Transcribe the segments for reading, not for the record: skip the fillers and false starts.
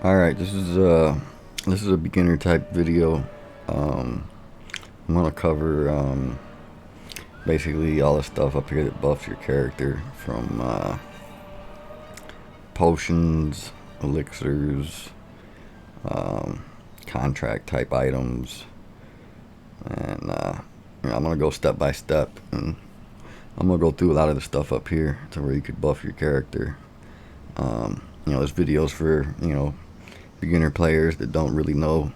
Alright, this is a beginner type video. I'm gonna cover basically all the stuff up here that buffs your character, from potions, elixirs, contract type items, and I'm gonna go step by step, and I'm gonna go through a lot of the stuff up here to where you could buff your character. There's videos for beginner players that don't really know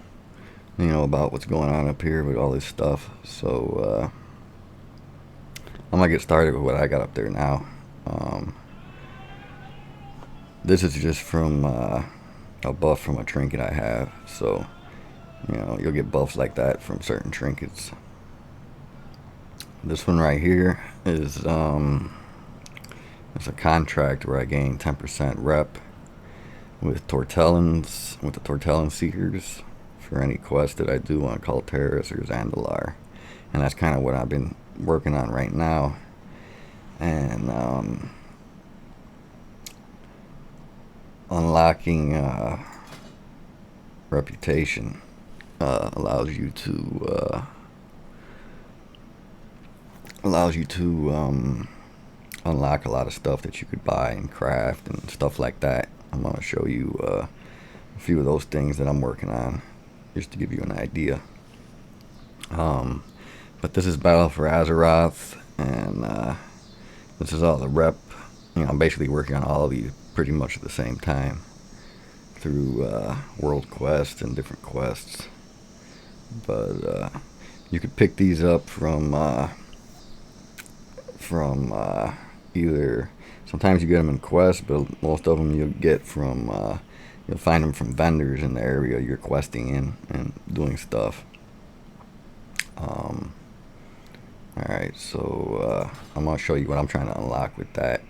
about what's going on up here with all this stuff. So I'm gonna get started with what I got up there now. This is just from a buff from a trinket I have. So you'll get buffs like that from certain trinkets. This one right here is it's a contract where I gain 10% rep with Tortellans, with the Tortellan Seekers, for any quest that I do on Culteris or Zandalar. And that's kind of what I've been working on right now. And unlocking reputation allows you to unlock a lot of stuff that you could buy and craft and stuff like that. I'm going to show you a few of those things that I'm working on, just to give you an idea. But this is Battle for Azeroth, and this is all the rep. I'm basically working on all of these pretty much at the same time through world quests and different quests. But you could pick these up from either, sometimes you get them in quests, but most of them you'll get from you'll find them from vendors in the area you're questing in and doing stuff. Alright, so I'm going to show you what I'm trying to unlock with that.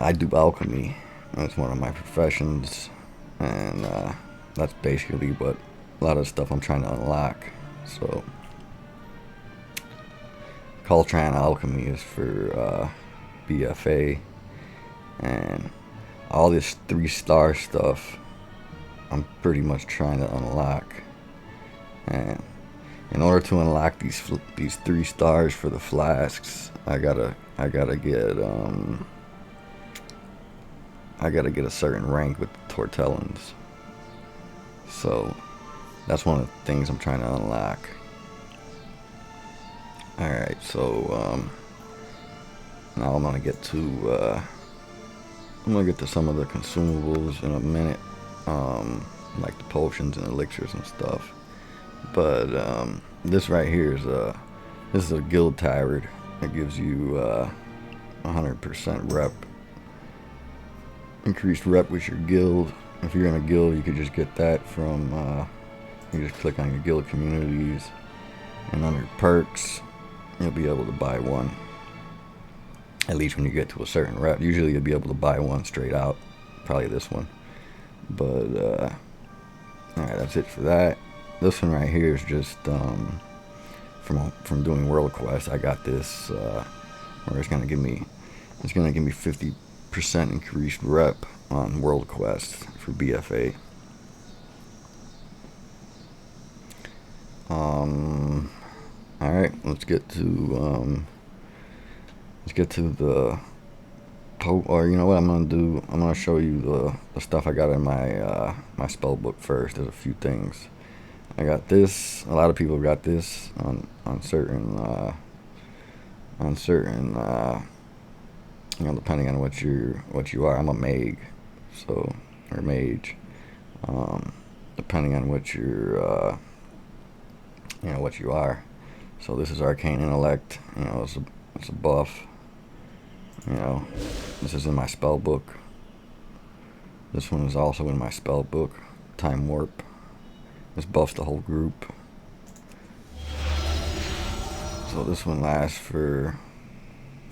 I do alchemy. That's one of my professions, and that's basically what a lot of the stuff I'm trying to unlock. So Coltran alchemy is for BFA, and all this 3-star stuff I'm pretty much trying to unlock. And in order to unlock these 3 stars for the flasks, I gotta get a certain rank with the Tortellans. So that's one of the things I'm trying to unlock. Alright, so now I'm gonna get to some of the consumables in a minute, like the potions and elixirs and stuff. But this right here is a guild tabard. It gives you 100% rep, increased rep with your guild. If you're in a guild, you could just get that from you just click on your guild communities, and under perks you'll be able to buy one, at least when you get to a certain rep. Usually you'll be able to buy one straight out, probably this one. But alright, that's it for that. This one right here is just from doing world quests. I got this where it's gonna give me 50% increased rep on world quests for BFA. Alright, let's get to the or you know what I'm gonna do? I'm gonna show you the stuff I got in my my spell book first. There's a few things. I got this. A lot of people got this on certain depending on what you are. I'm a mage, so, or mage. Depending on what you're what you are. So this is arcane intellect. It's a buff. This is in my spell book. This one is also in my spell book. Time warp. This buffs the whole group. So this one lasts for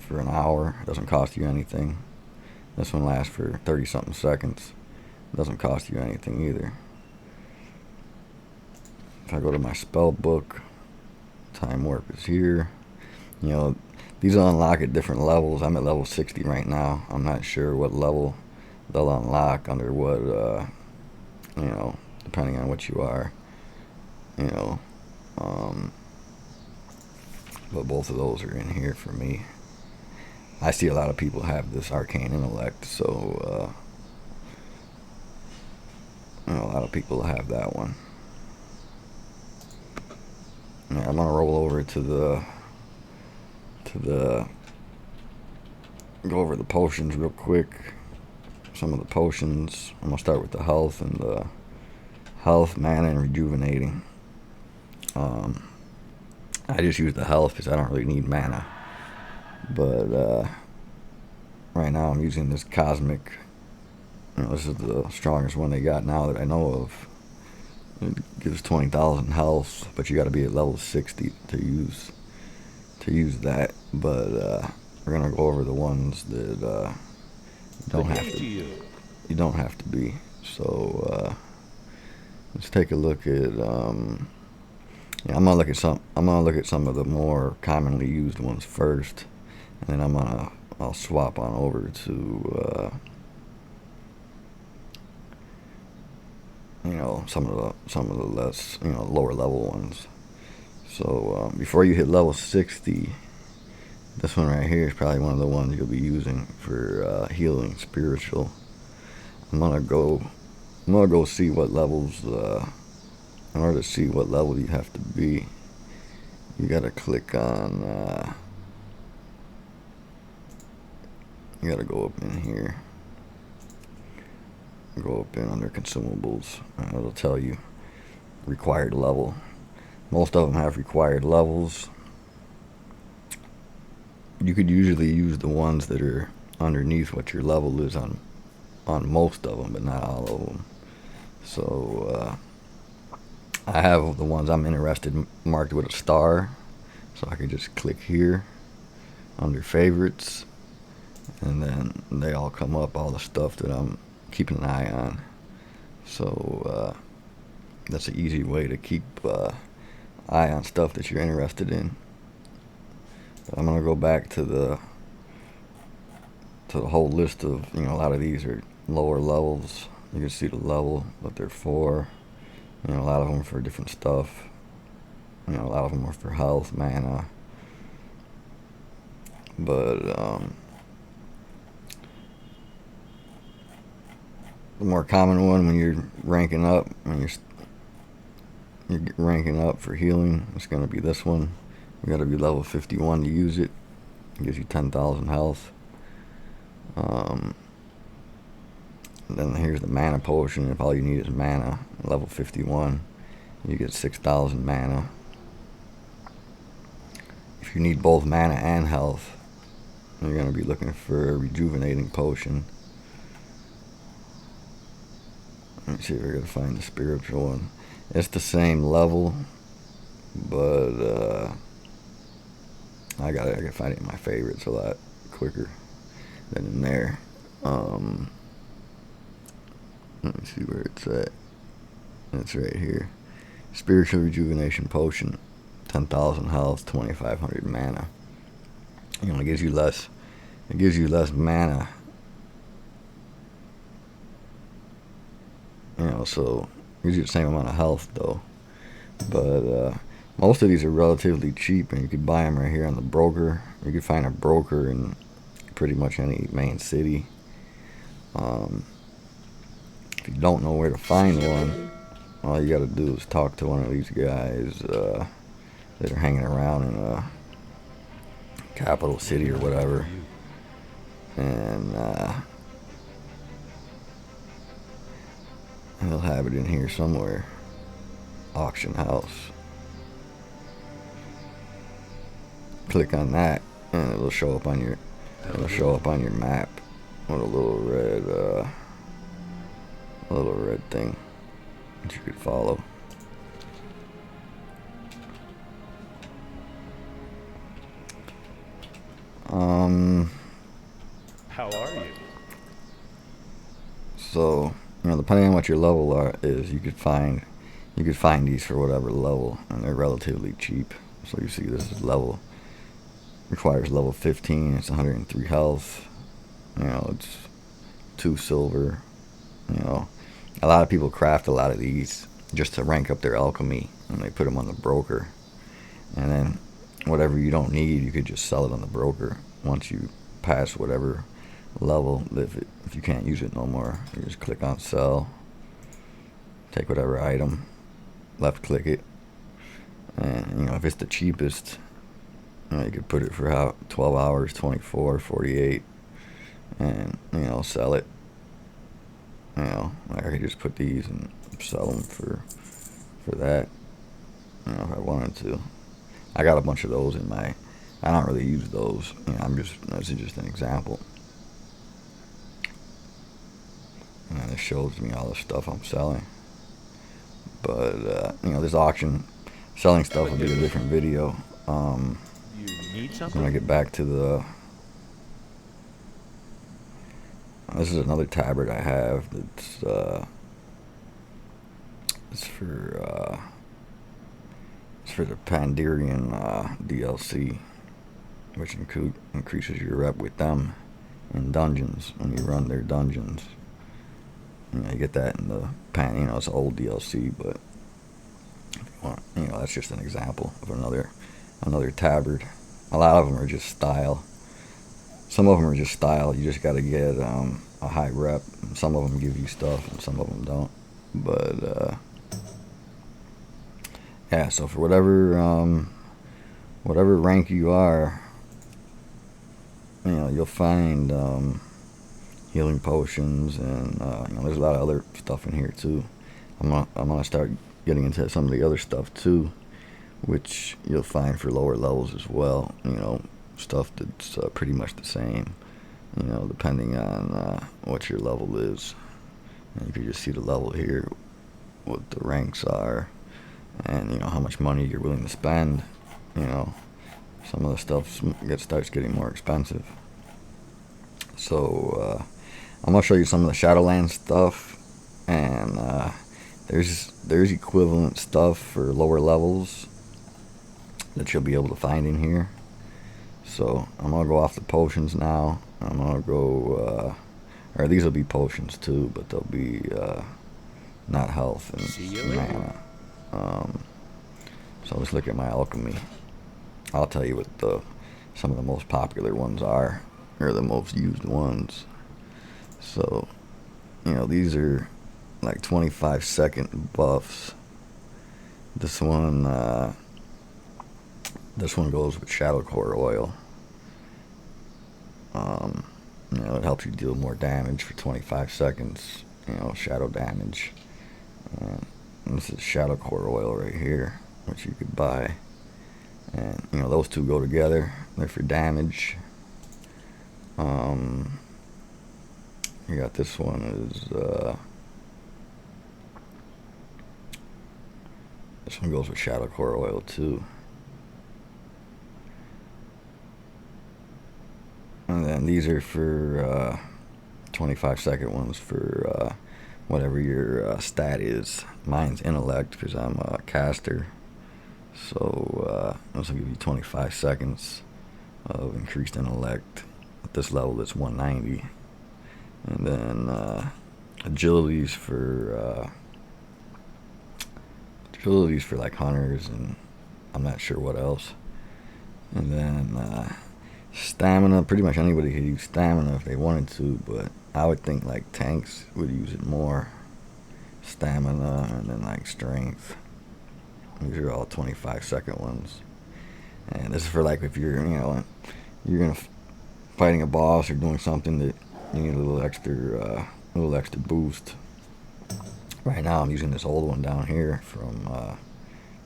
an hour. It doesn't cost you anything. This one lasts for 30 something seconds. It doesn't cost you anything either. If I go to my spell book, time warp is here. These will unlock at different levels. I'm at level 60 right now. I'm not sure what level they'll unlock under what, you know, depending on what you are, you know. But both of those are in here for me. I see a lot of people have this arcane intellect, so you know, a lot of people have that one. Yeah, I'm gonna roll over to the go over the potions real quick. Some of the potions. I'm gonna start with the health and the health, mana, and rejuvenating. I just use the health because I don't really need mana. But right now I'm using this cosmic. You know, this is the strongest one they got now that I know of. It gives 20,000 health, but you got to be at level 60 to use that. But we're gonna go over the ones that you don't have to be. So let's take a look at. Yeah, I'm gonna look at some of the more commonly used ones first, and then I'll swap on over to you know, some of the less, you know, lower level ones. So before you hit level 60, this one right here is probably one of the ones you'll be using for healing spiritual. I'm gonna go see what levels. In order to see what level you have to be, you gotta click on. You gotta go up in here. Go up in under consumables. It'll tell you required level. Most of them have required levels. You could usually use the ones that are underneath what your level is on most of them, but not all of them. So I have the ones I'm interested in marked with a star, so I could just click here under favorites, and then they all come up, all the stuff that I'm keeping an eye on. So that's an easy way to keep eye on stuff that you're interested in. But I'm gonna go back to the whole list of, you know, a lot of these are lower levels. You can see the level that they're for. You know, a lot of them are for different stuff. You know, a lot of them are for health, mana. But the more common one when you're ranking up, you're ranking up for healing, it's going to be this one. You got to be level 51 to use it. It gives you 10,000 health. And then here's the mana potion. If all you need is mana, level 51, you get 6,000 mana. If you need both mana and health, you're going to be looking for a rejuvenating potion. Let me see if we're going to find the spiritual one. It's the same level, but I gotta find it in my favorites a lot quicker than in there. Let me see where it's at. It's right here. Spiritual rejuvenation potion, 10,000 health, 2,500 mana. You know, it gives you less mana. You know, so it gives you the same amount of health though. But most of these are relatively cheap, and you could buy them right here on the broker. You could find a broker in pretty much any main city. If you don't know where to find one, all you gotta do is talk to one of these guys that are hanging around in a capital city or whatever, and he'll have it in here somewhere. Auction house. Click on that, and it'll show up on your map with a little red thing that you could follow. How are you? So, you know, depending on what your level is, you could find these for whatever level, and they're relatively cheap. So you see, this is requires level 15. It's 103 health. You know, it's 2 silver. You know, a lot of people craft a lot of these just to rank up their alchemy, and they put them on the broker. And then whatever you don't need, you could just sell it on the broker once you pass whatever level. If you can't use it no more, you just click on sell, take whatever item, left click it, and you know, if it's the cheapest, you know, you could put it for 12 hours, 24, 48, and you know, sell it. You know, like I could just put these and sell them for that, you know, if I wanted to. I got a bunch of those in my, I don't really use those, you know, this is just an example. And it shows me all the stuff I'm selling. But, you know, this auction, selling stuff will be a different video. You need something? When I get back to the, this is another tabard I have that's, it's for the Pandirian DLC, which increases your rep with them in dungeons when you run their dungeons. You know, you get that in the you know, it's old DLC, but if you want, you know, that's just an example of another tabard. A lot of them are just style. Some of them are just style. You just got to get a high rep. And some of them give you stuff, and some of them don't. But yeah, so for whatever rank you are, you know, you'll find healing potions, and you know, there's a lot of other stuff in here too. I'm gonna start getting into some of the other stuff too, which you'll find for lower levels as well. You know, stuff that's pretty much the same. You know, depending on what your level is. And you can just see the level here, what the ranks are, and you know how much money you're willing to spend. You know, some of the stuff starts getting more expensive. So I'm gonna show you some of the Shadowlands stuff, and there's equivalent stuff for lower levels that you'll be able to find in here. So I'm gonna go off the potions now. I'm gonna go, or these will be potions too, but they'll be not health and mana. So let's look at my alchemy. I'll tell you what some of the most popular ones are, or the most used ones. So, you know, these are like 25-second buffs. This one goes with Shadow Core Oil. You know, it helps you deal more damage for 25 seconds. You know, shadow damage. And this is Shadow Core Oil right here, which you could buy. And you know, those two go together. They're for damage. You got this one this one goes with Shadow Core Oil too. And then these are for 25-second ones for whatever your stat is. Mine's intellect because I'm a caster. So this will give you 25 seconds of increased intellect. At this level, it's 190. And then agilities for like hunters, and I'm not sure what else. And then stamina. Pretty much anybody could use stamina if they wanted to, but I would think like tanks would use it more. Stamina, and then like strength. These are all 25-second ones. And this is for like if you're, you know, you're gonna fighting a boss or doing something that you need a little extra boost. Right now I'm using this old one down here from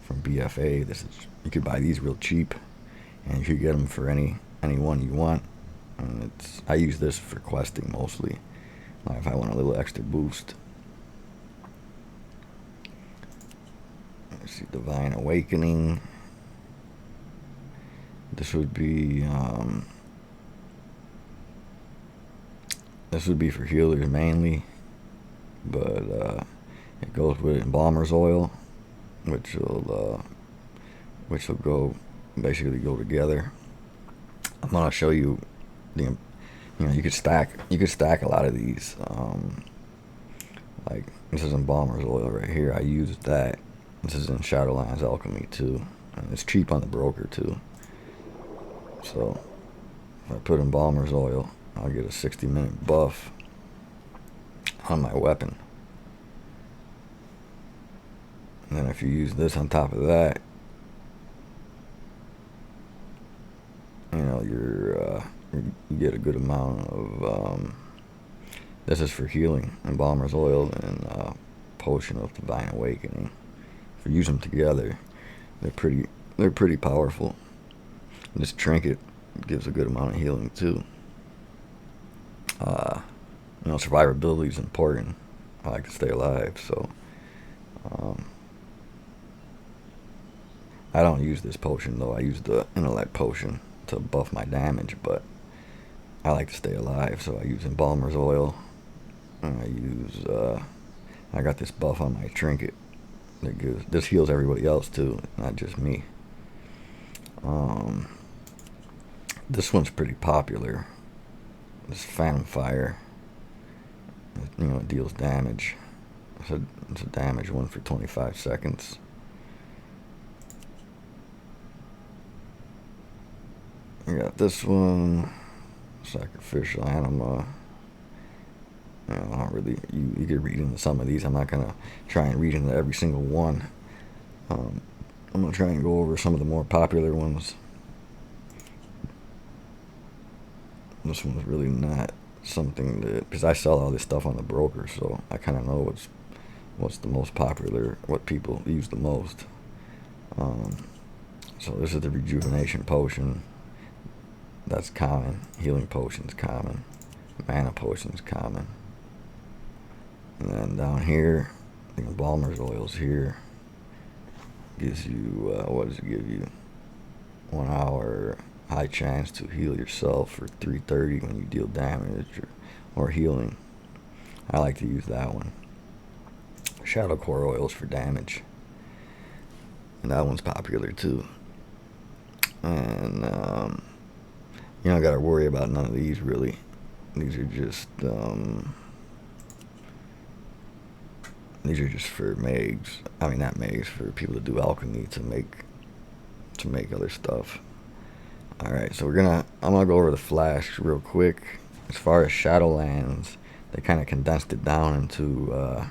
BFA. You could buy these real cheap, and you could get them for any one you want. And I use this for questing mostly, like if I want a little extra boost. Let's see, Divine Awakening. This would be for healers mainly, but it goes with Embalmer's Oil, which will basically go together. I'm gonna show you You could stack a lot of these. Like this is Embalmer's oil right here. I used that. This is in Shadowlands Alchemy too, and it's cheap on the broker too. So if I put Embalmer's oil, I'll get a 60-minute buff on my weapon. And then if you use this on top of that, you get a good amount of. This is for healing, Embalmer's oil and Potion of Divine Awakening. If you use them together, they're pretty powerful. And this trinket gives a good amount of healing too. Survivability is important. I like to stay alive, so I don't use this potion though. I use the intellect potion to buff my damage, but I like to stay alive, so I use Embalmer's oil. And I got this buff on my trinket that this heals everybody else too, not just me. This one's pretty popular. This Phantom Fire. It deals damage. It's a damage one for 25 seconds. I got this one, Sacrificial Anima. I don't really. You could read into some of these. I'm not gonna try and read into every single one. I'm gonna try and go over some of the more popular ones. This one's really not something that, because I sell all this stuff on the broker, so I kind of know what's the most popular, what people use the most. So this is the Rejuvenation Potion. That's common. Healing Potion's common. Mana Potion's common. And then down here, the Embalmer's oil's here. Gives you, what does it give you? 1 hour high chance to heal yourself for 330 when you deal damage or healing. I like to use that one. Shadow Core oils for damage. And that one's popular too. And, you don't gotta worry about none of these really. These are just for mags. I mean, not mags, for people to do alchemy to make other stuff. All right, so I'm gonna go over the Flasks real quick. As far as Shadowlands, they kind of condensed it down into.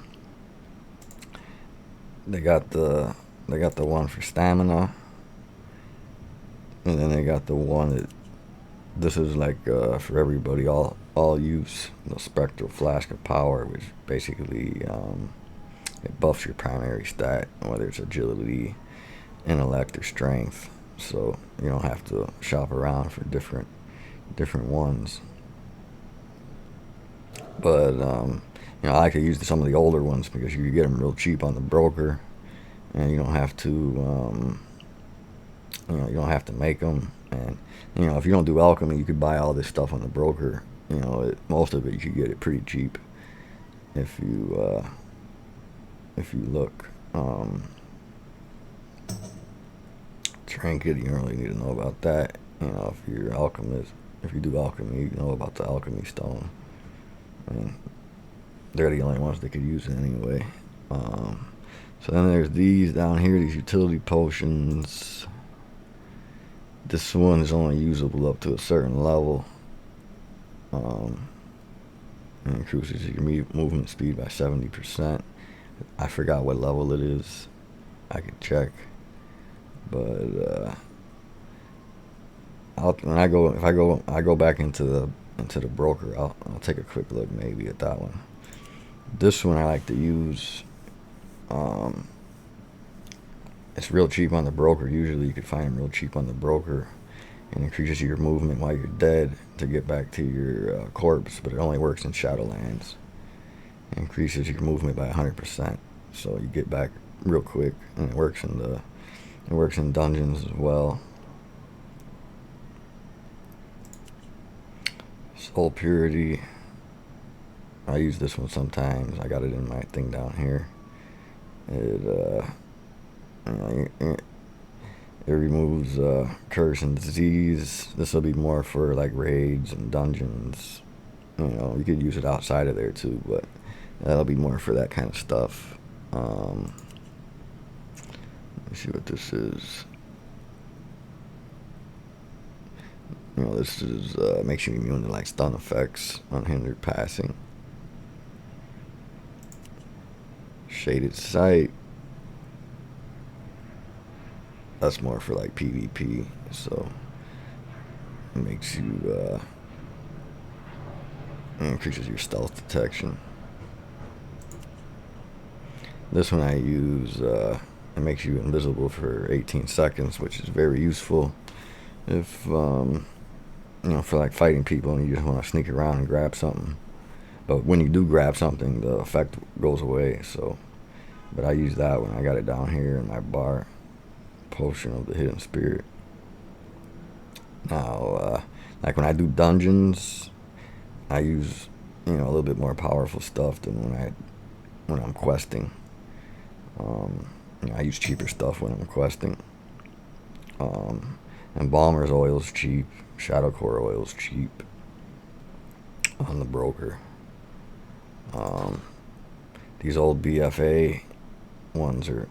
They got the one for stamina, and then they got the one that. This is like for everybody, all use the Spectral Flask of Power, which basically it buffs your primary stat, whether it's agility, intellect, or strength. So you don't have to shop around for different ones. But I like to use some of the older ones because you can get them real cheap on the broker, and you don't have to make them. And if you don't do alchemy, you could buy all this stuff on the broker. Most of it you could get it pretty cheap if you look. Trinket, you don't really need to know about that. If you're alchemist, if you do alchemy, you know about the alchemy stone. I mean, they're the only ones that could use it anyway. So then there's these down here, these utility potions. This one is only usable up to a certain level. It increases your movement speed by 70%. I forgot what level it is. I could check. But if I go back into the broker, I'll take a quick look maybe at that one. This one I like to use. It's real cheap on the broker. Usually you could find them real cheap on the broker. It increases your movement while you're dead to get back to your corpse, but it only works in Shadowlands. It increases your movement by 100%, so you get back real quick, and it works in dungeons as well. Soul Purity. I use this one sometimes. I got it in my thing down here. It removes curse and disease. This will be more for like raids and dungeons, You know, you could use it outside of there too, but that'll be more for that kind of stuff. Let's see what this is. You know, this is makes you immune to like stun effects, unhindered passing, shaded sight. That's more for like PvP, so it makes you increases your stealth detection. This one I use, it makes you invisible for 18 seconds, which is very useful if you know, for like fighting people and you just want to sneak around and grab something. But when you do grab something, the effect goes away. So, but I use that when I got it down here in my bar. Potion of the Hidden Spirit. Now, like when I do dungeons, I use, you know, a little bit more powerful stuff than when I'm questing. You know, I use cheaper stuff when I'm questing. Embalmer's oil is cheap. Shadow Core oil is cheap on the broker. These old BFA ones are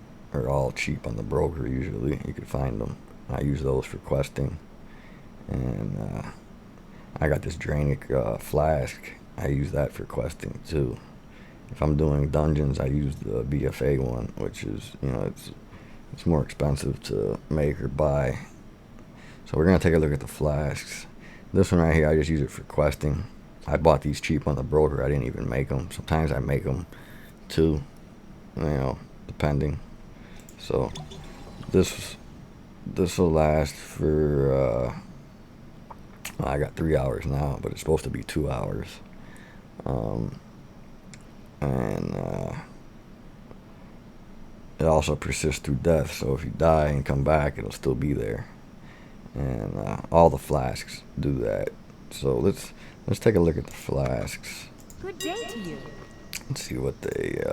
all cheap on the broker usually. You could find them. I use those for questing. And I got this Drainic flask. I use that for questing too. If I'm doing dungeons, I use the BFA one, which is, you know, it's more expensive to make or buy. So we're gonna take a look at the flasks. This one right here, I just use it for questing. I bought these cheap on the broker. I didn't even make them. Sometimes I make them too, you know, depending. So this will last for well, I got 3 hours now, but it's supposed to be 2 hours. It also persists through death, so if you die and come back, it'll still be there. And all the flasks do that. So let's take a look at the flasks. Good day to you. Let's see what they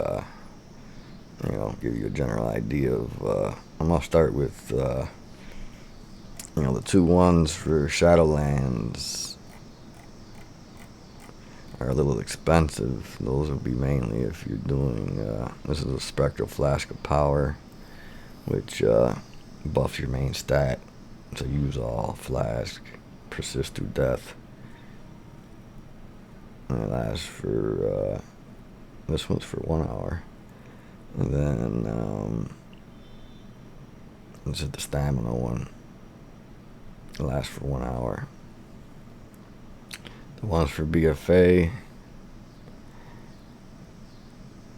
you know, give you a general idea of. I'm gonna start with you know, the 2 ones for Shadowlands are a little expensive. Those will be mainly if you're doing this is a Spectral Flask of Power, which buffs your main stat. So use all flask, persist through death. And it lasts for this one's for 1 hour. And then this is the stamina one. It lasts for 1 hour. The ones for BFA,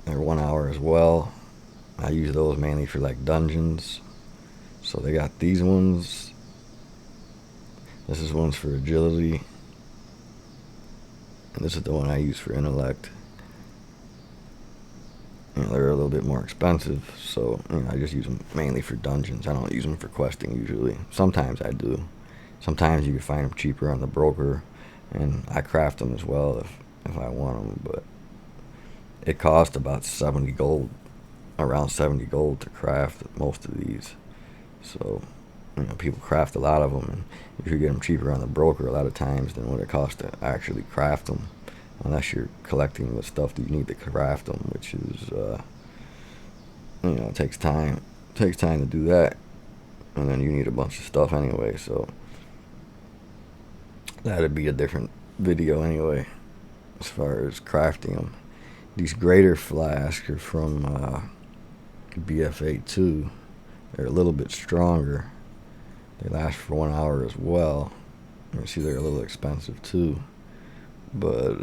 they're 1 hour as well. I use those mainly for like dungeons. So they got these ones. This is one's for agility. And this is the one I use for intellect. You know, they're a little bit more expensive, so you know, I just use them mainly for dungeons. I don't use them for questing usually. Sometimes I do. Sometimes you can find them cheaper on the broker, and I craft them as well if I want them. But it costs about 70 gold, around 70 gold to craft most of these. So you know, people craft a lot of them, and if you get them cheaper on the broker a lot of times than what it costs to actually craft them, unless you're collecting the stuff that you need to craft them, which is you know, it takes time to do that, and then you need a bunch of stuff anyway, so that'd be a different video anyway as far as crafting them. These greater flasks are from BFA 2. They're a little bit stronger. They last for 1 hour as well. You see they're a little expensive too, but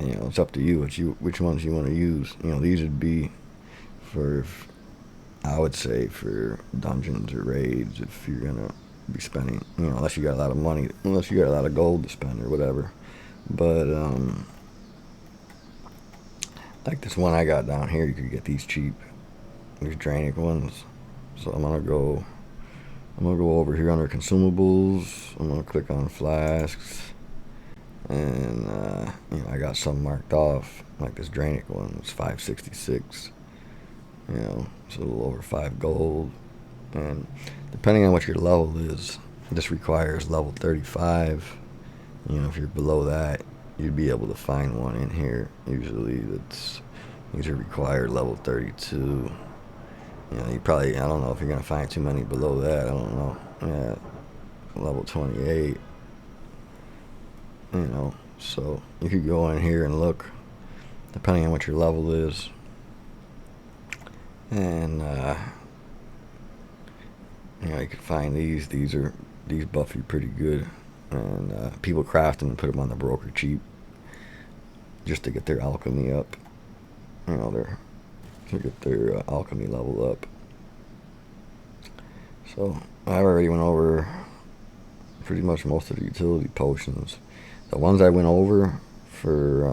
you know, it's up to you which ones you want to use. You know, these would be for, I would say, for dungeons or raids if you're gonna be spending, you know, unless you got a lot of money, unless you got a lot of gold to spend or whatever. But like this one I got down here, you could get these cheap. These Drainic ones. So I'm gonna go over here under consumables. I'm gonna click on flasks, and you know, I got some marked off. Like this Drainic one, it's 566. You know, it's a little over 5 gold. And depending on what your level is, this requires level 35. You know, if you're below that, you'd be able to find one in here. Usually these are required level 32. You know, I don't know if you're going to find too many below that. I don't know. Yeah, level 28. You know, so you could go in here and look, depending on what your level is. And, you know, you can find these. These buff you pretty good. And people craft them and put them on the broker cheap just to get their alchemy up. You know, to get their alchemy level up. So I already went over pretty much most of the utility potions. The ones I went over for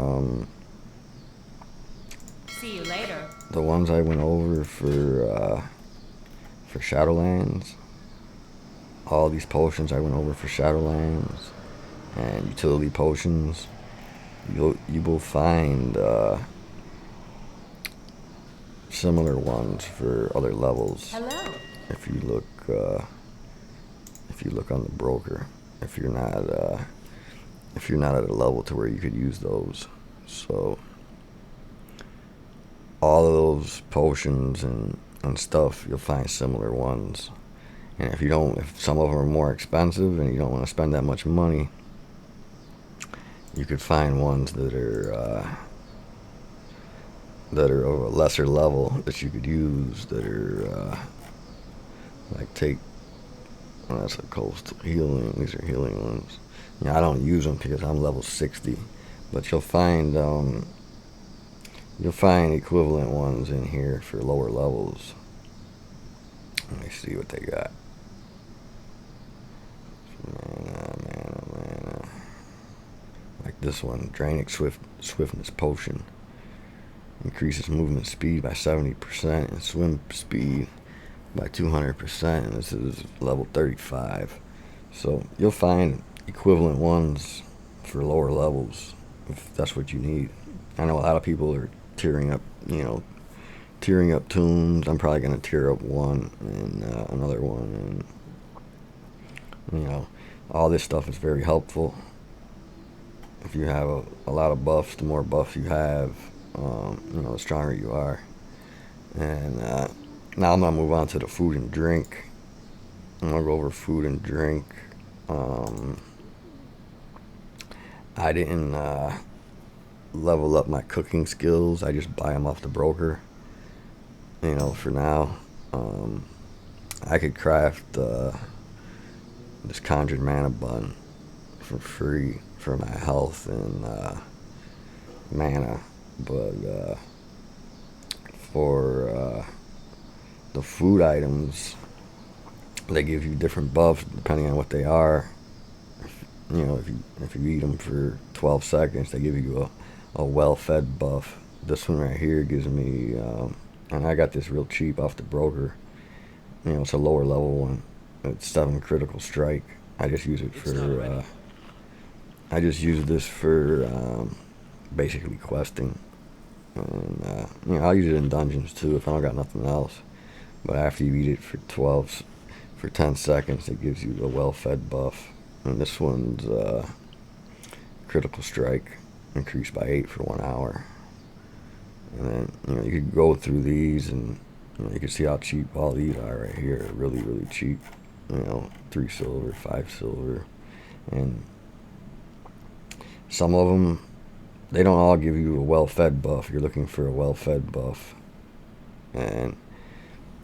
See you later. the ones I went over for Shadowlands. All these potions I went over for Shadowlands and utility potions. You will find similar ones for other levels. Hello. If you look on the broker, if you're not at a level to where you could use those. So all of those potions and stuff, you'll find similar ones. And if some of them are more expensive and you don't want to spend that much money, you could find ones that are of a lesser level that you could use, that are that's a coastal healing. These are healing ones. You know, I don't use them because I'm level 60, but you'll find equivalent ones in here for lower levels. Let me see what they got. Mana. Like this one, Drainic Swiftness Potion. Increases movement speed by 70% and swim speed by 200%. And this is level 35. So you'll find equivalent ones for lower levels if that's what you need. I know a lot of people are tearing up tunes. I'm probably going to tear up one and another one. And, you know, all this stuff is very helpful. If you have a lot of buffs, the more buffs you have, the stronger you are. And now I'm going to move on to the food and drink. I'm going to go over food and drink. I didn't level up my cooking skills. I just buy them off the broker. You know, for now. I could craft this conjured mana bun for free for my health and mana, but for the food items, they give you different buffs depending on what they are. If you eat them for 12 seconds, they give you a well-fed buff. This one right here gives me, and I got this real cheap off the broker. You know, it's a lower level one. It's 7 critical strike. I just use it for. I just use this for basically questing, and I'll use it in dungeons too if I don't got nothing else. But after you eat it for 10 seconds, it gives you a well-fed buff. And this one's critical strike increased by 8 for 1 hour. And then you could go through these and you can see how cheap all these are right here. Really, really cheap. 3 silver, 5 silver, and some of them, they don't all give you a well-fed buff. You're looking for a well-fed buff, and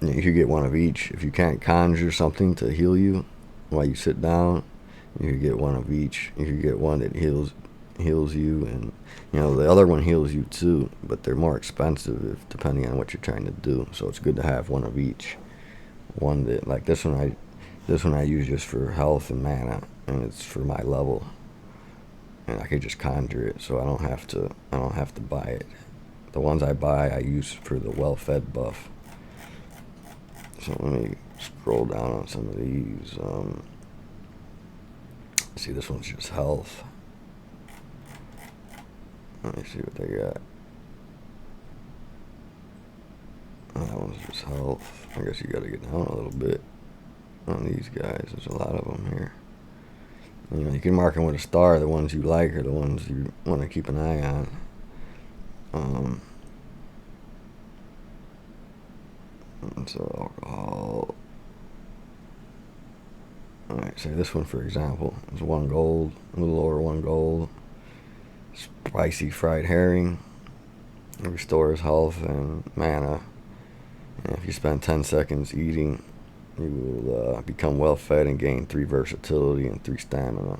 you could get one of each. If you can't conjure something to heal you while you sit down, you could get one of each. You could get one that heals you, and the other one heals you too, but they're more expensive depending on what you're trying to do. So it's good to have one of each. One that, like this one I use just for health and mana, and it's for my level, and I could just conjure it, so I don't have to buy it. The ones I buy, I use for the well-fed buff. So let me scroll down on some of these. See, this one's just health. Let me see what they got. That one's just health. I guess you gotta get down a little bit on these guys. There's a lot of them here. You know, you can mark them with a star. The ones you like are the ones you want to keep an eye on. So alcohol. Alright, say this one for example is 1 gold, a little over 1 gold. Spicy fried herring. It restores health and mana. And if you spend 10 seconds eating, you will become well fed and gain 3 versatility and 3 stamina.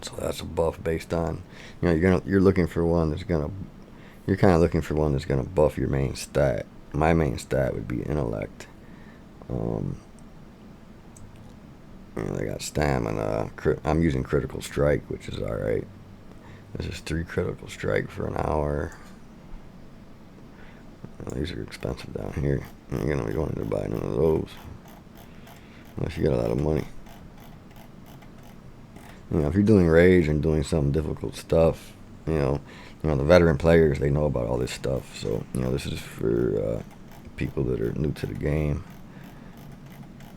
So that's a buff based on, you know, you're looking for one that's gonna, you're kind of looking for one that's gonna buff your main stat. My main stat would be intellect. You know, they got stamina. I'm using critical strike, which is alright. This is 3 critical strike for an hour. These are expensive down here. You're gonna be wanting to buy none of those unless you got a lot of money. You know, if you're doing rage and doing some difficult stuff, you know, the veteran players, they know about all this stuff. So, you know, this is for people that are new to the game.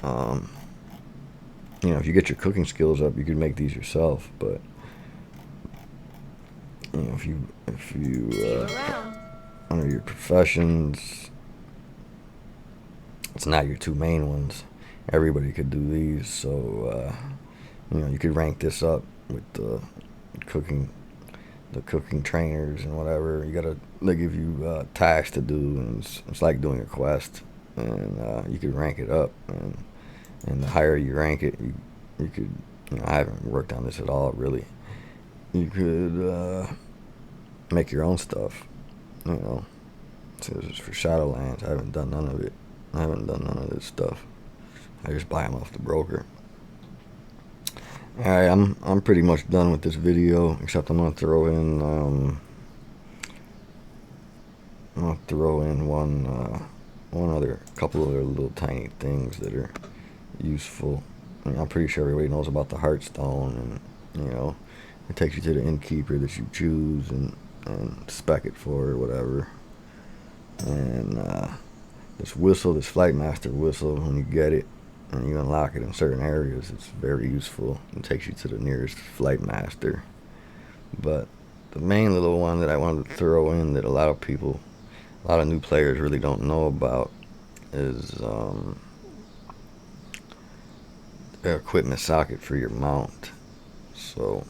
You know, if you get your cooking skills up, you can make these yourself. But you know, if you under your professions, it's not your 2 main ones. Everybody could do these. So you know, you could rank this up with the cooking trainers and whatever. They give you tasks to do, and it's like doing a quest, and you could rank it up, and the higher you rank it, you could, you know, I haven't worked on this at all really. You could make your own stuff, you know. So this is for Shadowlands. I haven't done none of it. I haven't done none of this stuff. I just buy them off the broker. Alright, I'm pretty much done with this video, except I'm gonna throw in one other couple other little tiny things that are useful. I mean, I'm pretty sure everybody knows about the Heartstone, and you know, it takes you to the innkeeper that you choose and spec it for or whatever. And this whistle, this Flightmaster whistle, when you get it and you unlock it in certain areas, it's very useful. It takes you to the nearest Flightmaster. But the main little one that I wanted to throw in that a lot of new players really don't know about is the equipment socket for your mount. So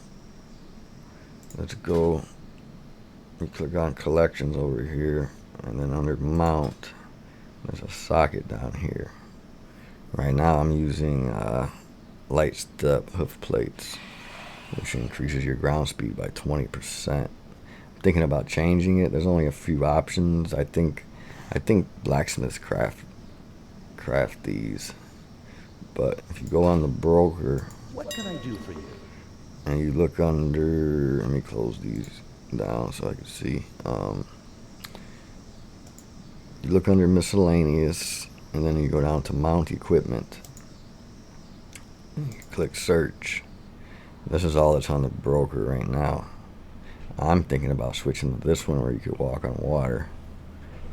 let's go. You click on collections over here, and then under mount, there's a socket down here. Right now I'm using light step hoof plates, which increases your ground speed by 20%. I'm thinking about changing it. There's only a few options. I think blacksmiths craft these. But if you go on the broker, What can I do for you? and you look under, let me close these down so I can see. You look under miscellaneous, and then you go down to mount equipment. You click search. This is all that's on the broker right now. I'm thinking about switching to this one where you could walk on water.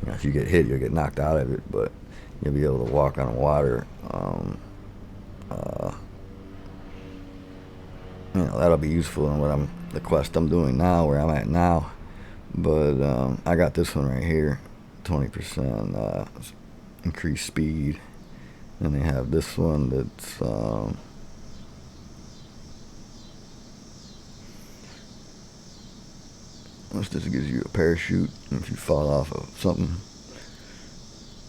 You know, if you get hit, you'll get knocked out of it, but you'll be able to walk on water. You know, that'll be useful in the quest I'm doing now, where I'm at now. But I got this one right here, 20% increased speed. And they have this one that's this gives you a parachute if you fall off of something.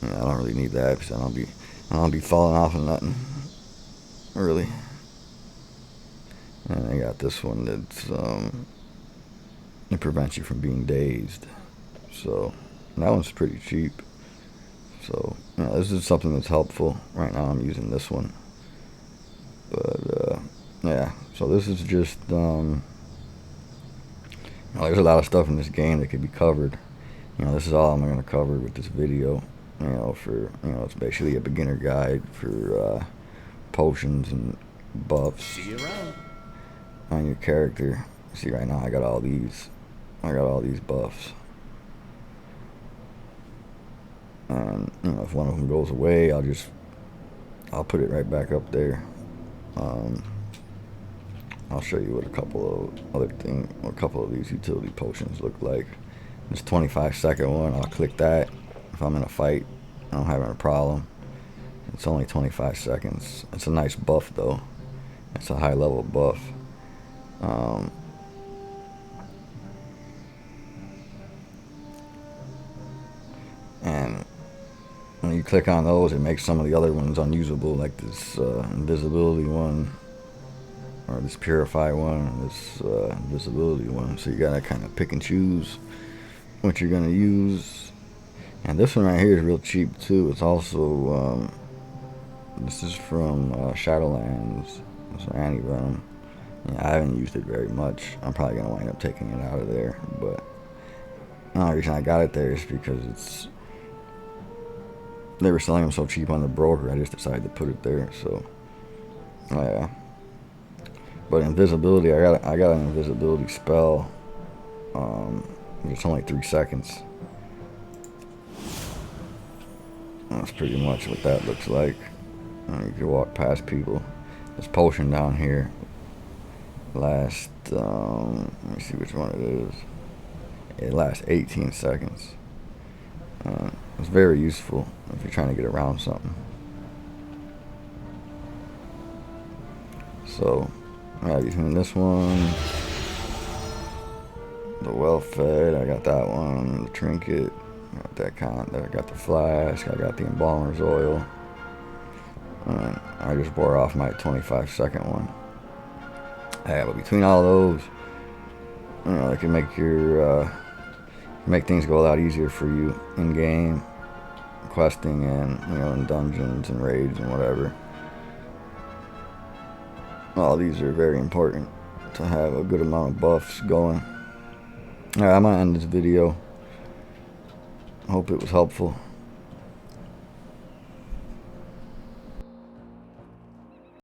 Yeah, I don't really need that because I don't be falling off of nothing, really. And I got this one that's it prevents you from being dazed. So that one's pretty cheap. So, you know, this is something that's helpful. Right now I'm using this one. But yeah, so this is just you know, there's a lot of stuff in this game that could be covered. You know, this is all I'm going to cover with this video. You know, it's basically a beginner guide for potions and buffs. See you around. On your character. See, right now I got all these buffs. And if one of them goes away, I'll put it right back up there. I'll show you what a couple of these utility potions look like. This 25-second one, I'll click that if I'm in a fight. I'm having a problem. It's only 25 seconds. It's a nice buff though. It's a high level buff. And when you click on those, it makes some of the other ones unusable, like this invisibility one, or this purify one, or this invisibility one. So you gotta kind of pick and choose what you're gonna use. And this one right here is real cheap too. It's also this is from Shadowlands. It's an anti-venom. Yeah, I haven't used it very much. I'm probably gonna wind up taking it out of there, but the only reason I got it there is because they were selling them so cheap on the broker. I just decided to put it there. So yeah. But invisibility, I got an invisibility spell. It's only 3 seconds. That's pretty much what that looks like. You can walk past people. This potion down here lasts, let me see which one it is. It lasts 18 seconds. It's very useful if you're trying to get around something. So, between this one, the well-fed, I got that one, the trinket, got that I got the flask, I got the embalmer's oil. And I just bore off my 25-second one. Yeah, but between all those, it can make make things go a lot easier for you in game, questing, and in dungeons and raids and whatever. All these are very important to have a good amount of buffs going. Alright, I'm gonna end this video. Hope it was helpful.